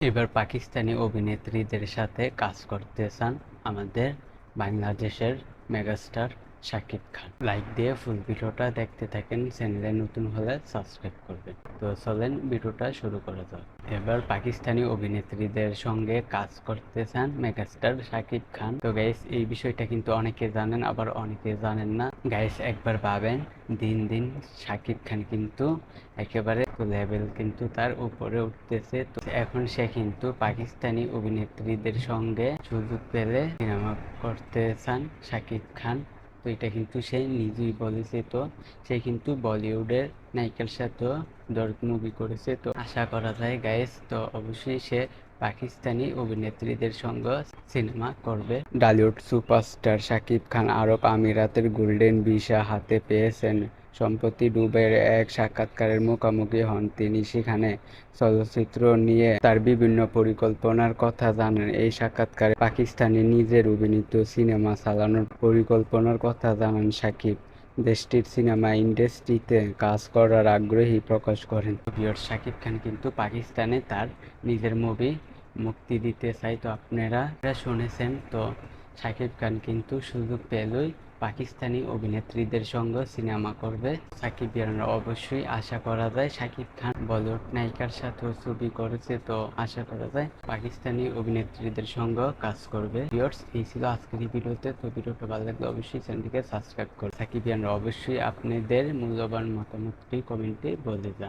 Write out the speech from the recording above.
এবার পাকিস্তানি অভিনেত্রীদের সাথে কাজ করতে চান আমাদের বাংলাদেশের মেগাস্টার শাকিব খান। লাইক দিয়ে ফুল ভিডিওটা দেখতে থাকেন, চ্যানেলে নতুন হলে সাবস্ক্রাইব করবেন। তো চলেন ভিডিওটা শুরু করা যাক। এবার পাকিস্তানি অভিনেত্রীদের সঙ্গে কাজ করতে চান মেগাস্টার শাকিব খান। তো গাইস, এই বিষয়টা কিন্তু অনেকে জানেন, আবার অনেকে জানেন না। গাইস, একবার ভাবেন, দিন দিন শাকিব খান কিন্তু একেবারে লেভেল কিন্তু তার উপরে উঠতেছে। তো এখন সে কিন্তু পাকিস্তানি অভিনেত্রীদের সঙ্গে সুযোগ পেলে সিনেমা করতে চান শাকিব খান। তো এটা কিন্তু সে নিজেই বলেছে। তো সে কিন্তু বলিউডের নায়িকার সাথেও দর্দ মুভি করেছে। তো আশা করা যায় গাইস, তো অবশ্যই সে পাকিস্তানি অভিনেত্রীদের সঙ্গে সিনেমা করবে। ডালিউড সুপারস্টার শাকিব খান আরব আমিরাতের গোল্ডেন ভিসা হাতে পেয়েছেন। সম্প্রতি দুবাইয়ের এক সাক্ষাৎকারের মুখোমুখি হন তিনি। সেখানে চলচ্চিত্র নিয়ে তার বিভিন্ন পরিকল্পনার কথা জানান। এই সাক্ষাৎকারে পাকিস্তানে নিজের অভিনীত সিনেমা চালানোর পরিকল্পনার কথা জানান শাকিব। দেশটির সিনেমা ইন্ডাস্ট্রিতে কাজ করার আগ্রহী প্রকাশ করেন। শাকিব খান কিন্তু পাকিস্তানে তার নিজের মুভি মুক্তি দিতে চায়। তো আপনারা শুনেছেন, তো শাকিব খান কিন্তু সুযোগ পেলেই পাকিস্তানি অভিনেত্রীদের সঙ্গে সিনেমা করবে। সাকিবিয়ানরা অবশ্যই আশা করা যায় শাকিব খান বলিউড নায়িকার সাথেও ছবি করেছে। তো আশা করা যায় পাকিস্তানি অভিনেত্রীদের সঙ্গে কাজ করবে। ভিউয়ার্স, এই ছিল আজকের এই ভিডিওতে। তো ভিডিওটা ভালো লাগলে অবশ্যই চ্যানেলটিকে সাবস্ক্রাইব করুন। সাকিবিয়ানরা অবশ্যই আপনাদের মূল্যবান মতামতটি কমেন্টে বলে যান।